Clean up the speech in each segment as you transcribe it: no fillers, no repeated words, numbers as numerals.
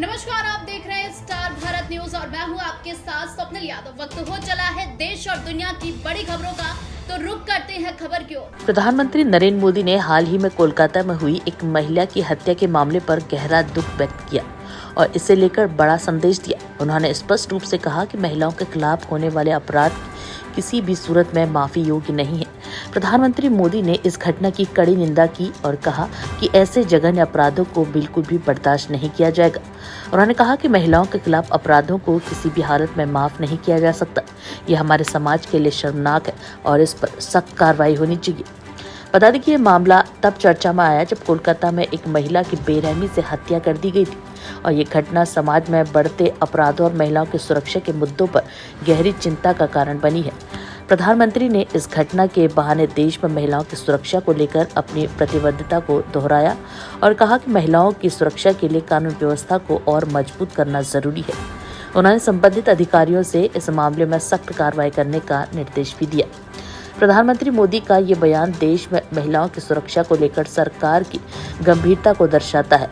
नमस्कार, आप देख रहे हैं स्टार भारत न्यूज और मैं हूं आपके साथ स्वप्निल यादव। वक्त हो चला है देश और दुनिया की बड़ी खबरों का, तो रुक करते हैं खबर की ओर। प्रधानमंत्री नरेंद्र मोदी ने हाल ही में कोलकाता में हुई एक महिला की हत्या के मामले पर गहरा दुख व्यक्त किया और इसे लेकर बड़ा संदेश दिया। उन्होंने स्पष्ट रूप से कहा कि महिलाओं के खिलाफ होने वाले अपराध किसी भी सूरत में माफी योग्य नहीं है। प्रधानमंत्री मोदी ने इस घटना की कड़ी निंदा की और कहा कि ऐसे जघन्य अपराधों को बिल्कुल भी बर्दाश्त नहीं किया जाएगा। उन्होंने कहा कि महिलाओं के खिलाफ अपराधों को किसी भी हालत में माफ नहीं किया जा सकता। यह हमारे समाज के लिए शर्मनाक है और इस पर सख्त कार्रवाई होनी चाहिए। बता दें कि ये मामला तब चर्चा में आया जब कोलकाता में एक महिला की बेरहमी से हत्या कर दी गई थी और ये घटना समाज में बढ़ते अपराधों और महिलाओं की सुरक्षा के मुद्दों पर गहरी चिंता का कारण बनी है। प्रधानमंत्री ने इस घटना के बहाने देश में महिलाओं की सुरक्षा को लेकर अपनी प्रतिबद्धता को दोहराया और कहा कि महिलाओं की सुरक्षा के लिए कानून व्यवस्था को और मजबूत करना जरूरी है। उन्होंने संबंधित अधिकारियों से इस मामले में सख्त कार्रवाई करने का निर्देश भी दिया। प्रधानमंत्री मोदी का ये बयान देश में महिलाओं की सुरक्षा को लेकर सरकार की गंभीरता को दर्शाता है।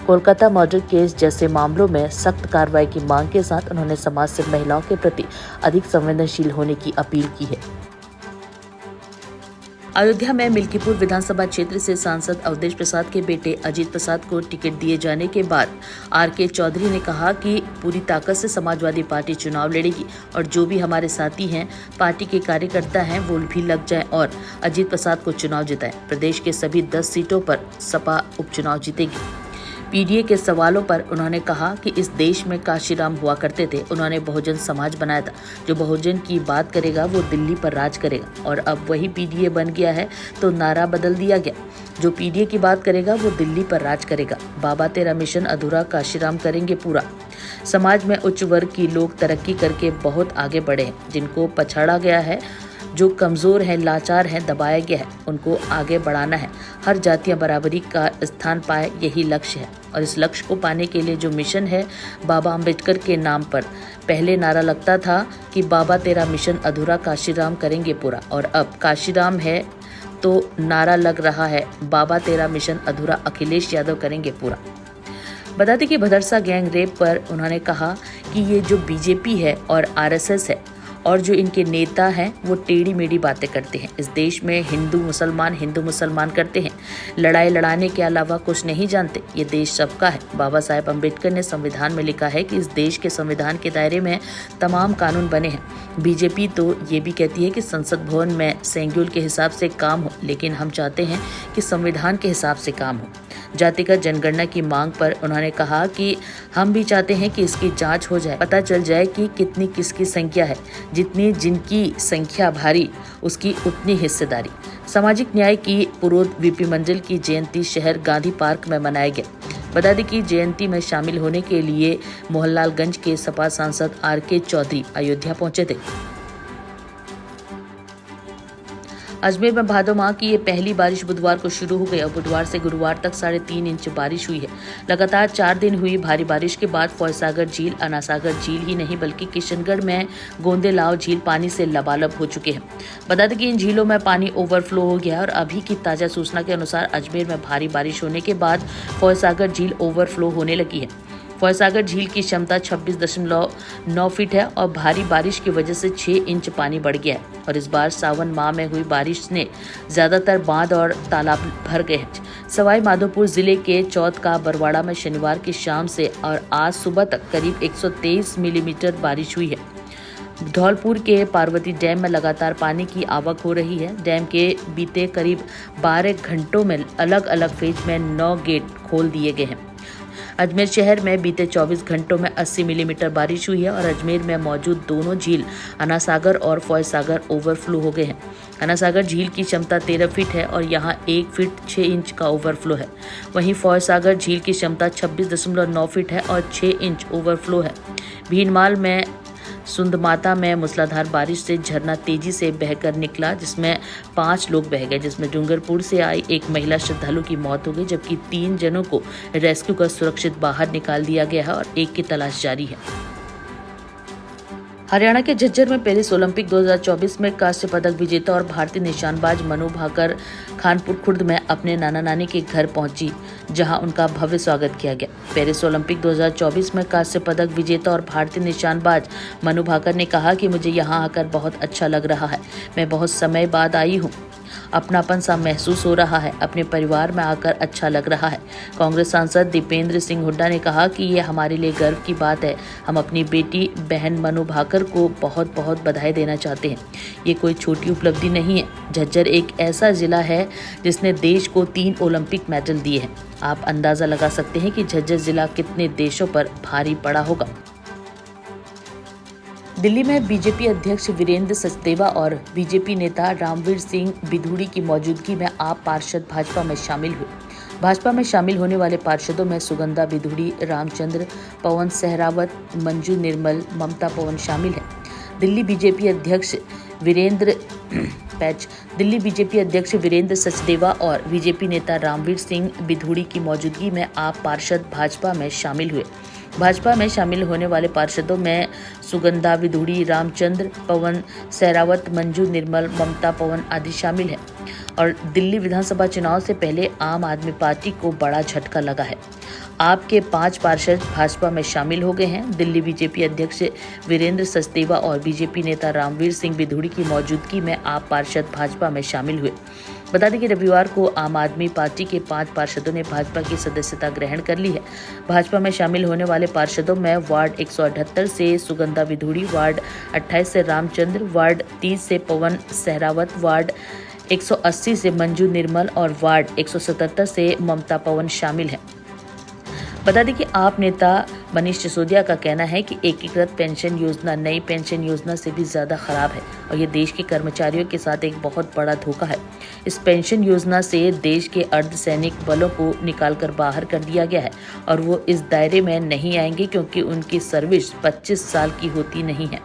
कोलकाता मर्डर केस जैसे मामलों में सख्त कार्रवाई की मांग के साथ उन्होंने समाज से महिलाओं के प्रति अधिक संवेदनशील होने की अपील की है। अयोध्या में मिल्कीपुर विधानसभा क्षेत्र से सांसद अवधेश प्रसाद के बेटे अजीत प्रसाद को टिकट दिए जाने के बाद आर.के. चौधरी ने कहा कि पूरी ताकत से समाजवादी पार्टी चुनाव लड़ेगी और जो भी हमारे साथी हैं, पार्टी के कार्यकर्ता हैं, वो भी लग जाएं और अजीत प्रसाद को चुनाव जिताएं। प्रदेश के सभी 10 सीटों पर सपा उपचुनाव जीतेगी। पीडीए के सवालों पर उन्होंने कहा कि इस देश में काशीराम हुआ करते थे। उन्होंने बहुजन समाज बनाया था। जो बहुजन की बात करेगा वो दिल्ली पर राज करेगा और अब वही पीडीए बन गया है तो नारा बदल दिया गया। जो पीडीए की बात करेगा वो दिल्ली पर राज करेगा। बाबा तेरा मिशन अधूरा, काशीराम करेंगे पूरा। समाज में उच्च वर्ग की लोग तरक्की करके बहुत आगे बढ़े हैं। जिनको पछाड़ा गया है, जो कमज़ोर हैं, लाचार हैं, दबाया गया है, उनको आगे बढ़ाना है। हर जातीय बराबरी का स्थान पाए, यही लक्ष्य है। और इस लक्ष्य को पाने के लिए जो मिशन है, बाबा अम्बेडकर के नाम पर पहले नारा लगता था कि बाबा तेरा मिशन अधूरा, काशीराम करेंगे पूरा, और अब काशीराम है तो नारा लग रहा है बाबा तेरा मिशन अधूरा, अखिलेश यादव करेंगे पूरा। बता दें कि भदरसा गैंग रेप पर उन्होंने कहा कि ये जो बीजेपी है और आरएसएस है और जो इनके नेता हैं वो टेढ़ी मेढ़ी बातें करते हैं। इस देश में हिंदू मुसलमान करते हैं। लड़ाई लड़ाने के अलावा कुछ नहीं जानते। ये देश सबका है। बाबा साहेब अम्बेडकर ने संविधान में लिखा है कि इस देश के संविधान के दायरे में तमाम कानून बने हैं। बीजेपी तो ये भी कहती है कि संसद भवन में शेड्यूल के हिसाब से काम हो, लेकिन हम चाहते हैं कि संविधान के हिसाब से काम हो। जातिगत जनगणना की मांग पर उन्होंने कहा कि हम भी चाहते हैं कि इसकी जांच हो जाए, पता चल जाए कि कितनी किसकी संख्या है। जितनी जिनकी संख्या भारी, उसकी उतनी हिस्सेदारी। सामाजिक न्याय की पूर्व वीपी मंडल की जयंती शहर गांधी पार्क में मनाया गया। बता दें कि जयंती में शामिल होने के लिए मोहनलालगंज के सपा सांसद आर.के. चौधरी अयोध्या पहुंचे थे। अजमेर में भादो माह की ये पहली बारिश बुधवार को शुरू हो गई और बुधवार से गुरुवार तक 3.5 इंच बारिश हुई है। लगातार 4 दिन हुई भारी बारिश के बाद फौजसागर झील, अनासागर झील ही नहीं बल्कि किशनगढ़ में गोंदेलाव झील पानी से लबालब हो चुके हैं। बता दें कि इन झीलों में पानी ओवरफ्लो हो गया है और अभी की ताजा सूचना के अनुसार अजमेर में भारी बारिश होने के बाद फौजसागर झील ओवरफ्लो होने लगी है। फौजसागर झील की क्षमता 26.9 फीट है और भारी बारिश की वजह से 6 इंच पानी बढ़ गया है। और इस बार सावन माह में हुई बारिश ने ज्यादातर बांध और तालाब भर गए हैं। सवाई माधोपुर जिले के चौथ का बरवाड़ा में शनिवार की शाम से और आज सुबह तक करीब 123 मिलीमीटर बारिश हुई है। धौलपुर के पार्वती डैम में लगातार पानी की आवक हो रही है। डैम के बीते करीब 12 घंटों में अलग अलग फेज में 9 गेट खोल दिए गए हैं। अजमेर शहर में बीते 24 घंटों में 80 मिलीमीटर बारिश हुई है और अजमेर में मौजूद दोनों झील अनासागर और फौजसागर ओवरफ्लो हो गए हैं। अनासागर झील की क्षमता 13 फीट है और यहां 1 फीट 6 इंच का ओवरफ्लो है। वहीं फौजसागर झील की क्षमता 26.9 फीट है और 6 इंच ओवरफ्लो है। भीनमाल में सुंदमाता में मूसलाधार बारिश से झरना तेजी से बहकर निकला, जिसमें 5 लोग बह गए, जिसमें डूंगरपुर से आई एक महिला श्रद्धालु की मौत हो गई, जबकि 3 जनों को रेस्क्यू कर सुरक्षित बाहर निकाल दिया गया है और एक की तलाश जारी है। हरियाणा के झज्जर में पेरिस ओलंपिक 2024 में कांस्य पदक विजेता और भारतीय निशानबाज मनु भाकर खानपुर खुर्द में अपने नाना नानी के घर पहुंची, जहां उनका भव्य स्वागत किया गया। पेरिस ओलंपिक 2024 में कांस्य पदक विजेता और भारतीय निशानबाज मनु भाकर ने कहा कि मुझे यहां आकर बहुत अच्छा लग रहा है। मैं बहुत समय बाद आई हूं, अपनापन सा महसूस हो रहा है। अपने परिवार में आकर अच्छा लग रहा है। कांग्रेस सांसद दीपेंद्र सिंह हुड्डा ने कहा कि ये हमारे लिए गर्व की बात है। हम अपनी बेटी बहन मनु भाकर को बहुत बहुत बधाई देना चाहते हैं। ये कोई छोटी उपलब्धि नहीं है। झज्जर एक ऐसा जिला है जिसने देश को 3 ओलंपिक मेडल दिए हैं। आप अंदाजा लगा सकते हैं कि झज्जर जिला कितने देशों पर भारी पड़ा होगा। दिल्ली में बीजेपी अध्यक्ष वीरेंद्र सचदेवा और बीजेपी नेता रामवीर सिंह बिधूड़ी की मौजूदगी में आप पार्षद भाजपा में शामिल हुए। भाजपा में शामिल होने वाले पार्षदों में सुगंधा बिधूड़ी, रामचंद्र, पवन सहरावत, मंजू निर्मल, ममता पवन शामिल हैं। दिल्ली बीजेपी अध्यक्ष वीरेंद्र सचदेवा और बीजेपी नेता रामवीर सिंह बिधूड़ी की मौजूदगी में आप पार्षद भाजपा में शामिल हुए। भाजपा में शामिल होने वाले पार्षदों में सुगंधा बिधूड़ी, रामचंद्र, पवन सहरावत, मंजू निर्मल, ममता पवन आदि शामिल हैं। और दिल्ली विधानसभा चुनाव से पहले आम आदमी पार्टी को बड़ा झटका लगा है। आपके 5 पार्षद भाजपा में शामिल हो गए हैं। दिल्ली बीजेपी अध्यक्ष वीरेंद्र सचदेवा और बीजेपी नेता रामवीर सिंह बिधूड़ी की मौजूदगी में आप पार्षद भाजपा में शामिल हुए। बता दें कि रविवार को आम आदमी पार्टी के 5 पार्षदों ने भाजपा की सदस्यता ग्रहण कर ली है। भाजपा में शामिल होने वाले पार्षदों में वार्ड 178 से सुगंधा बिधूड़ी, वार्ड 28 से रामचंद्र, वार्ड 30 से पवन सहरावत, वार्ड 180 से मंजू निर्मल और वार्ड 177 से ममता पवन शामिल हैं। बता दें कि आप नेता मनीष सिसोदिया का कहना है कि एकीकृत पेंशन योजना नई पेंशन योजना से भी ज्यादा खराब है और ये देश के कर्मचारियों के साथ एक बहुत बड़ा धोखा है। इस पेंशन योजना से देश के अर्धसैनिक बलों को निकालकर बाहर कर दिया गया है और वो इस दायरे में नहीं आएंगे क्योंकि उनकी सर्विस 25 साल की होती नहीं है।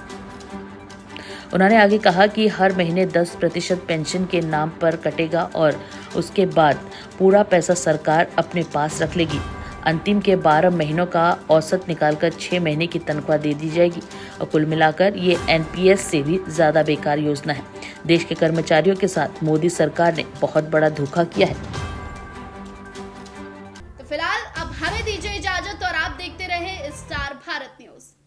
उन्होंने आगे कहा कि हर महीने 10% पेंशन के नाम पर कटेगा और उसके बाद पूरा पैसा सरकार अपने पास रख लेगी। अंतिम के 12 महीनों का औसत निकालकर 6 महीने की तनख्वाह दे दी जाएगी और कुल मिलाकर ये एनपीएस से भी ज्यादा बेकार योजना है। देश के कर्मचारियों के साथ मोदी सरकार ने बहुत बड़ा धोखा किया है। तो फिलहाल अब हमें दीजिए इजाजत और आप देखते रहे स्टार भारत न्यूज।